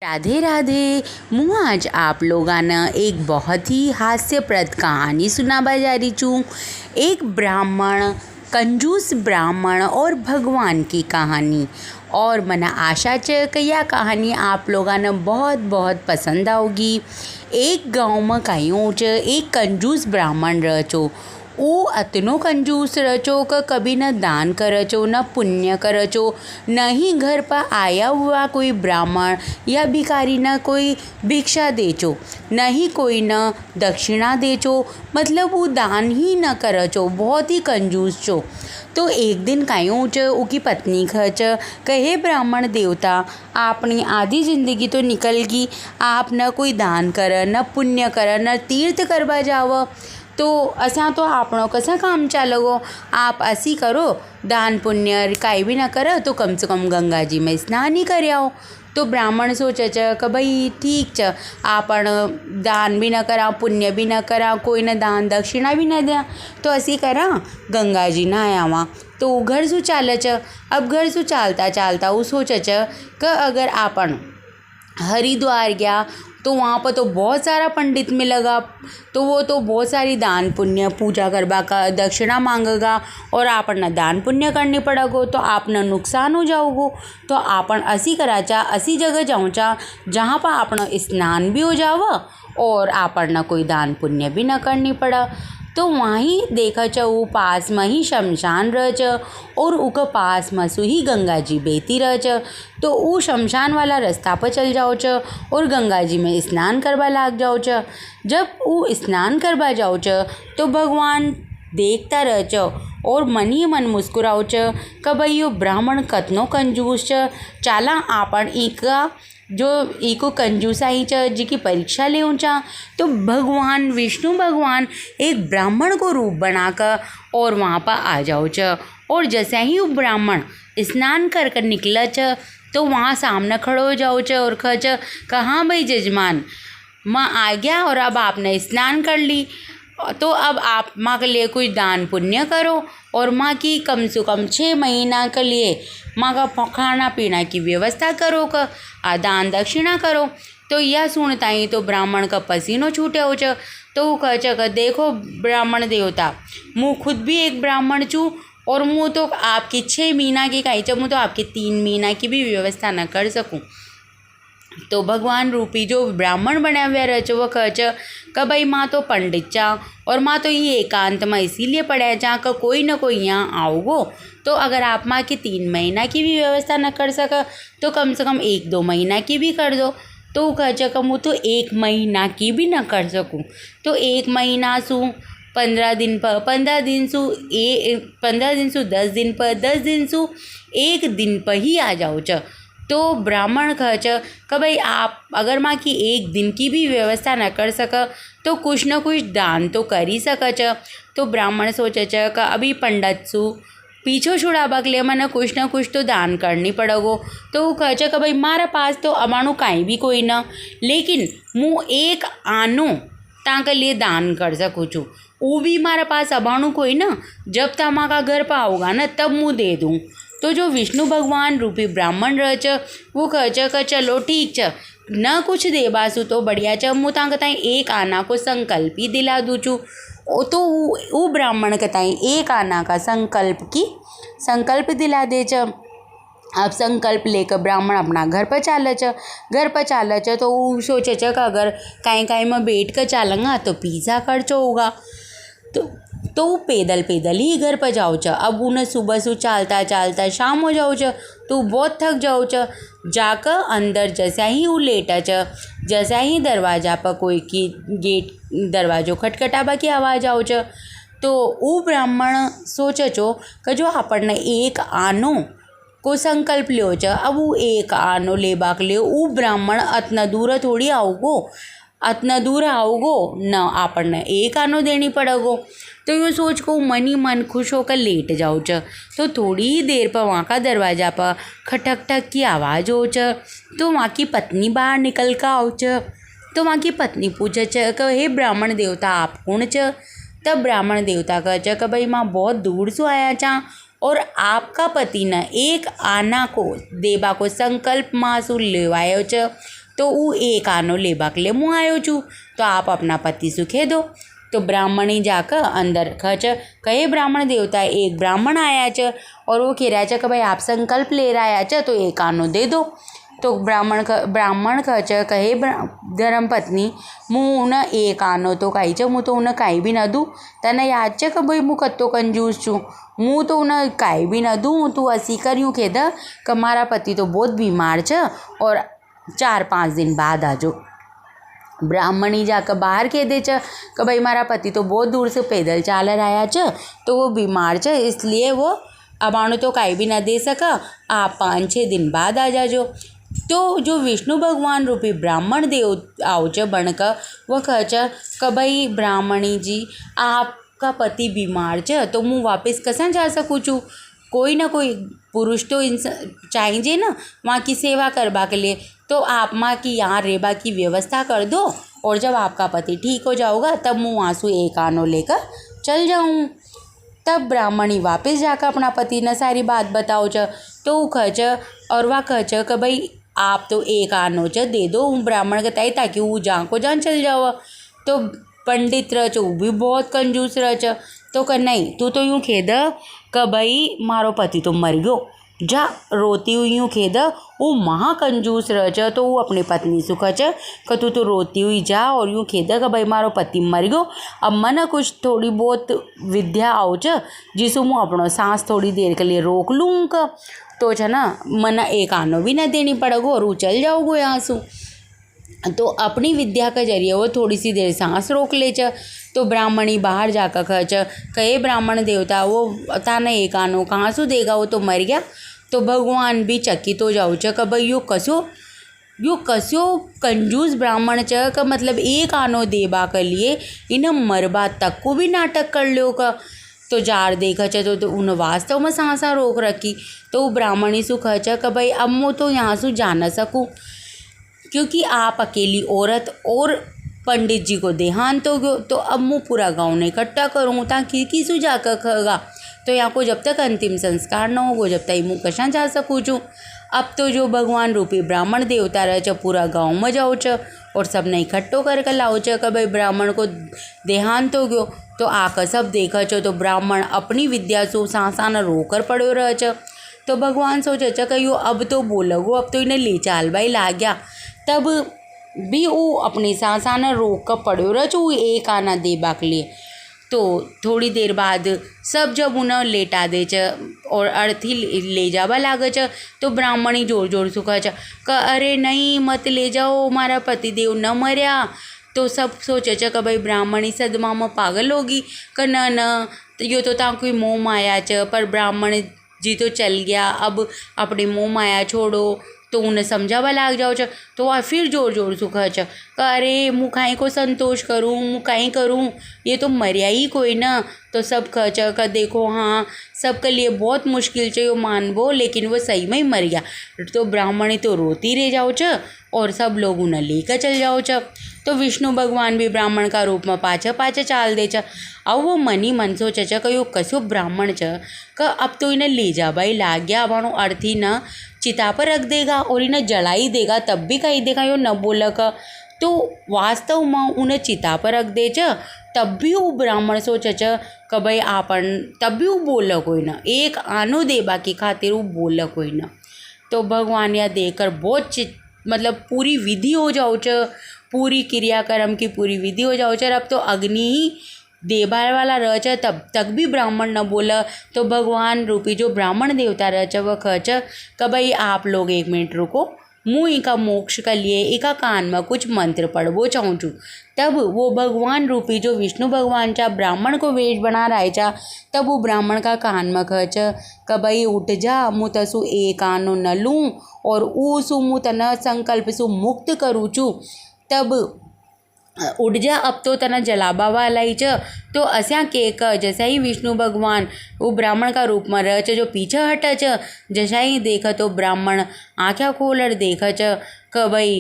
राधे राधे। मैं आज आप लोगांना एक बहुत ही हास्यप्रद कहानी सुनाबा जा रही हूँ। एक ब्राह्मण, कंजूस ब्राह्मण और भगवान की कहानी। और मना आशा च कि यह कहानी आप लोगांना बहुत बहुत पसंद आओगी। एक गांव में कहीं एक कंजूस ब्राह्मण रहो। वो अतनो कंजूस रचो कि कभी न दान करचो, न पुण्य करचो, न ही घर पर आया हुआ कोई ब्राह्मण या भिखारी न कोई भिक्षा देचो, न ही कोई न दक्षिणा देचो। मतलब वो दान ही न करचो, बहुत ही कंजूस चो। तो एक दिन कायों च उकी पत्नी खच कहे ब्राह्मण देवता, आपनी आधी जिंदगी तो निकल गई, आप न कोई दान कर, न पुण्य कर, न तीर्थ करवा जाव, तो असा तो आपणो कसा काम चालगो। आप असी करो, दान पुण्य काई भी ना करो तो कम से कम गंगा जी में स्नान ही कर आओ। तो ब्राह्मण सोचे कि भाई ठीक च, आपण दान भी ना करा, पुण्य भी ना करा, कोई ना दान दक्षिणा भी ना दिया, तो असी करा गंगा जी ना आवा। तो घर शू चाले च। अब घर शू चालता चालता वो सोचे कि अगर आपण हरिद्वार गया तो वहाँ पर तो बहुत सारा पंडित मिलेगा, तो वो तो बहुत सारी दान पुण्य पूजा करवा का दक्षिणा मांगेगा और आपन दान पुण्य करनी पड़ेगो, तो आपने नुकसान हो जाओगो। तो आपन असी कराचा, असी जगह जाऊँचा जहाँ पर आपन स्नान भी हो जावा और आपन कोई दान पुण्य भी न करनी पड़ा। तो वहीं देखा च वो पास में ही शमशान रह च और उक पास में सु ही गंगा जी बहती रह च। तो वो शमशान वाला रास्ता पर चल जाओ च और गंगा जी में स्नान करवा लाग जाओ च। जब वो स्नान करवा जाओ च तो भगवान देखता रह च और मन ही मन मुस्कुराओ च कि भाई यो ब्राह्मण कतनो कंजूस च, चाला आपन इका जो इको कंजूसाई च जी की परीक्षा ले ऊँचा। तो भगवान विष्णु भगवान एक ब्राह्मण को रूप बनाकर और वहाँ पर आ जाओ च। और जैसे ही वो ब्राह्मण स्नान कर कर निकला च तो वहाँ सामने खड़ो हो जाओ च और खच कहाँ भाई जजमान, माँ आ गया और अब आपने स्नान कर ली, तो अब आप माँ के लिए कुछ दान पुण्य करो और माँ की कम से कम 6 महीना के लिए माँ का खाना पीना की व्यवस्था करो, का दान दक्षिणा करो। तो यह सुनता ही तो ब्राह्मण का पसीनो छूटे हो च। तो वो कह देखो ब्राह्मण देवता, मुँह खुद भी एक ब्राह्मण चूँ और मुँह तो आपकी 6 महीना की कही च, मुँह तो आपकी 3 महीना की भी व्यवस्था न कर सकूँ। तो भगवान रूपी जो ब्राह्मण बना हुआ रह वो खच कि भाई माँ तो पंडित चा और माँ तो ये एकांत में इसीलिए पढ़ा जा कि कोई ना कोई यहाँ आओगो, तो अगर आप माँ की 3 महीना की भी व्यवस्था न कर सका तो कम से कम 1-2 महीना की भी कर दो। तो खच कि मुँह तो 1 महीना की भी न कर सकूँ, तो 1 महीना सू 15 दिन पर, 15 दिन सु 15 दिन सु 10 दिन पर, 10 दिन सु 1 दिन पर ही आ जाओ च। तो ब्राह्मण खच कि भाई आप अगर माँ की 1 दिन की भी व्यवस्था न कर सका तो कुछ न कुछ दान तो कर ही सका च। तो ब्राह्मण सोचे च कि अभी पंडित सु पीछो छुड़ाबा के लिए मैंने कुछ न कुछ तो दान करनी पड़ेगो। तो वो कहे कि भाई मारा पास तो अबाणु काई भी कोई ना, लेकिन मुँह एक आनो ताके लिए दान कर सकूँ छूँ, वो भी मारा पास अबाणु कोई ना, जब तमा का घर पर आओगा ना तब मुँह दे दूँ। तो जो विष्णु भगवान रूपी ब्राह्मण रह च वो कह च चलो ठीक च, न कुछ देबासु तो बढ़िया च, मुँह तांक ताई 1 आना को संकल्प ही दिला दूँ छूँ। तो वो ब्राह्मण के ताई 1 आना का संकल्प दिला दे च। अब संकल्प लेकर ब्राह्मण अपना घर पर चाल च। तो वो सोचे च कि अगर कहीं कहीं में बैठ कर चालूँगा तो पिज़्ज़ा खर्च होगा, तो वो पैदल ही घर पर जाओ च। अब उन्हें सुबह से चालता शाम हो जाओ च, तो बहुत थक जाओ च। जाकर अंदर जैसा ही वो लेटा च, जैसा ही दरवाजा पर कोई की गेट दरवाजो खटखटाबा की आवाज़ आओ च, तो वो ब्राह्मण सोचे चो कि जो अपन ने 1 आनो को संकल्प लियो च, अब वो 1 आनो लेबाक लियो वो ब्राह्मण अतना दूर थोड़ी आओगो न, आपन ने 1 आनो देनी पड़ेगो। तो यूँ सोच को मन ही मन खुश होकर लेट जाओ च। तो थोड़ी ही देर पर वहाँ का दरवाज़ा पर खटक ठक की आवाज़ हो च। तो वहाँ की पत्नी बाहर निकल कर आओ च। तो वहाँ की पत्नी पूछे च कि हे ब्राह्मण देवता आप कौन च। तब ब्राह्मण देवता कह च कि भाई माँ बहुत दूर से आया चा और आपका पति न 1 आना को देबा को संकल्प माँ सु लेवायो च, तो वो एक आनो लेबा के लिए मुँह आयो छू, तो आप अपना पति सुखे दो। तो ब्राह्मणी जाकर अंदर खच कहे ब्राह्मण देवता एक ब्राह्मण आया च और वो कह रहा कि भाई आप संकल्प ले रहा है च तो एक आनो दे दो। तो ब्राह्मण खच कहे धर्म पत्नी मुँह न एक आनो तो काई च मुँह तो उन्हें काई भी न दूँ, तने याद च कि भाई मुँह कत्तो कंजूस छूँ, मुँह तो उन्हें काई भी न दूँ, तू असी कर यूँ कह द कि मारा पति तो बहुत बीमार छ और 4-5 दिन बाद आ जाओ। ब्राह्मणी जाकर बाहर कह दे च कि भाई मारा पति तो बहुत दूर से पैदल चाल आया च तो वो बीमार च, इसलिए वो अबाणु तो काई भी ना दे सका, आप 5-6 दिन बाद आ जाजो। तो जो विष्णु भगवान रूपी ब्राह्मण देव आओ च बनकर वह कह च कि भाई ब्राह्मणी जी आपका पति बीमार च तो मुँह वापस कसा जा सकूँ छूँ, कोई ना कोई पुरुष तो इंसान चाहिए ना वहाँ की सेवा करवा के लिए, तो आप माँ की यहाँ रेबा की व्यवस्था कर दो और जब आपका पति ठीक हो जाओगा तब मुँह आंसू एक आनो लेकर चल जाऊँ। तब ब्राह्मणी वापस जाकर अपना पति ने सारी बात बताओ च, तो वो खच और वह खच कि भाई आप तो एक आनो च दे दो ब्राह्मण के ताई ताकि वो जान को जान चल जाओ। तो पंडित रच वो भी बहुत कंजूस रच, तो कह नहीं तू तो यूँ खेद कि भाई मारो पति तो मर गयो, जा रोती हुई यूँ खेद वो महाकंजूस रच। तो वो अपनी पत्नी सुखच कि तू तो रोती हुई जा और यूँ खेद कि भाई मारो पति मर गयो, अब मन कुछ थोड़ी बहुत विद्या आओ च जिसो मुँह अपनो सांस थोड़ी देर के लिए रोक लूँ का, तो छ ना मन एक आनो भी ना देनी पड़ेगो और वो चल जाओगो यहाँ से। तो अपनी विद्या के जरिए वो थोड़ी सी देर सांस रोक ले च। तो ब्राह्मणी बाहर जाकर खच कहे ब्राह्मण देवता वो ताने एक आनो कहाँ से देगा, वो तो मर गया। तो भगवान भी चकित हो जाओ च कि भाई यो कसो कंजूस ब्राह्मण च का मतलब एक आनो देबा के लिए इन मरबा तक को भी नाटक कर लो का। तो जार देखा च तो उन वास्तव में सांसा रोक रखी। तो वो ब्राह्मणी सु खच कि भाई अब मैं तो यहाँ से जा न सकूँ क्योंकि आप अकेली औरत और पंडित जी को देहांत हो गयो, तो अब मैं पूरा गांव ने इकट्ठा करूँ ताकि किसु जाकर खगा, तो यहाँ को जब तक अंतिम संस्कार न होगो जब तक मुँह कशा जा सकूँ छूँ। अब तो जो भगवान रूपी ब्राह्मण देवता रह च पूरा गाँव में जाओ च और सब ने इकट्ठो करके लाओ च कि भाई ब्राह्मण को देहांत हो गयो। तो आकर सब देखा च तो ब्राह्मण अपनी विद्या से सांसा न रोकर पड़ो रह च। तो भगवान सोचे च कि यो अब तो बोलोगो, अब तो इन्हें ले चाल भाई ला गया, तब भी वो अपनी सांसा न रोक कर पड़ो रह च एक आना देबा के लिए। तो थोड़ी देर बाद सब जब उन्हें लेटा दे च और अर्थी ले जावा लागे च, तो ब्राह्मणी जोर जोर से कह च अरे नहीं मत ले जाओ मारा पतिदेव न मरया। तो सब सोचे च कि भाई ब्राह्मणी सदमा में पागल होगी कि न यो तो ता कोई मोह माया च, पर ब्राह्मण जी तो चल गया, अब अपनी मोह माया छोड़ो। तो उन्हें समझावा लाग जाओ च। तो वह फिर जोर जोर से कह च अरे मुँह काई को संतोष करूँ, मुँह काई करूँ, ये तो मरिया ही कोई ना। तो सब कह च देखो हाँ सबके लिए बहुत मुश्किल च यो मानबो, लेकिन वो सही में ही मर गया। तो ब्राह्मणी तो रोती रह जाओ च और सब लोग उन्हें लेकर चल जाओ च। तो विष्णु भगवान भी ब्राह्मण का रूप में पाछे पाछे चाल दे च। अब वो मनी मन सोचे च कि यो कसो ब्राह्मण च कि अब तो इन्हें ले जा भाई ला गया, अब अर्थी न चिता पर रख देगा और इन्हें जलाई देगा तब भी कहीं देखा यो न बोला का। तो वास्तव में उन्हें चिता पर रख दे च, तब भी वो ब्राह्मण सोचे च कि भाई आपन तब भी वो बोला कोई ना, एक आनो देबा की खातिर वो बोला कोई ना। तो भगवान यह देखकर बहुत मतलब पूरी विधि हो जाओ च, पूरी क्रियाक्रम की पूरी विधि हो जाओ च। अब तो अग्नि ही देबा वाला रह च तब तक भी ब्राह्मण न बोला। तो भगवान रूपी जो ब्राह्मण देवता रह च वह कह च कि भाई आप लोग 1 मिनट रुको, मुँह इका मोक्ष के लिए इका कान में कुछ मंत्र पढ़बो चाहूँ छूँ। तब वो भगवान रूपी जो विष्णु भगवान चा ब्राह्मण को वेश बना रहा चा, तब वो ब्राह्मण का कान में कह च कि भाई उठ जा, मुँह तसु एक आनो न लूँ और ऊसु मुँह तना संकल्प सु मुक्त करूँ छूँ। तब उठ जा, अब तो तना जलाबा वाला ही च। तो असा केक जैसा ही विष्णु भगवान वो ब्राह्मण का रूप में रह च जो पीछे हटा च, जैसा ही देखा तो ब्राह्मण आँखें खोलर देखा च कि भाई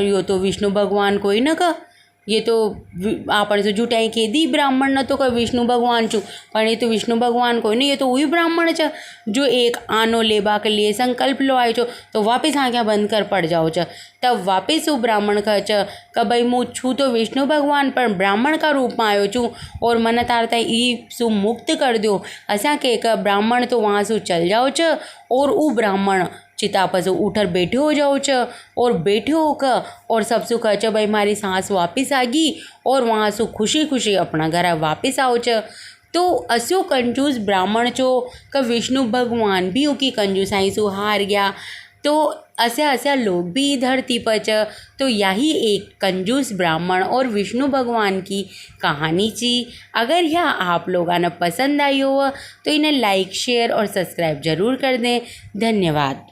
यो तो विष्णु भगवान कोई न का। ये तो आपण से जुटाई के दी ब्राह्मण न तो कोई विष्णु भगवान छू, पर ये तो विष्णु भगवान कोई नहीं, ये तो वही ब्राह्मण छ जो एक आनो लेबा के लिए संकल्प लो आयो छो, तो वापस आँखें बंद कर पड़ जाओ छ। तब वापस वो ब्राह्मण कह छ कि भाई मु छू तो विष्णु भगवान पर ब्राह्मण का रूप में आयो छू और मन तारता ई सु मुक्त कर दो। असा के ब्राह्मण तो वहाँ से चल जाओ छ और वो ब्राह्मण चिता पर से उठर बैठे हो जाओ छ और बैठे होकर और सबसे कह छ भाई मारी सांस वापस आ गई और वहाँ से खुशी खुशी अपना घर वापस आओ छ। तो असो कंजूस ब्राह्मण छो कि विष्णु भगवान भी उकी कंजूसाई सु हार गया। तो ऐसा लोग भी धरती पर छ। तो यही एक कंजूस ब्राह्मण और विष्णु भगवान की कहानी थी। अगर यह आप लोगों ने पसंद आई हो तो इन्हें लाइक शेयर और सब्सक्राइब ज़रूर कर दें। धन्यवाद।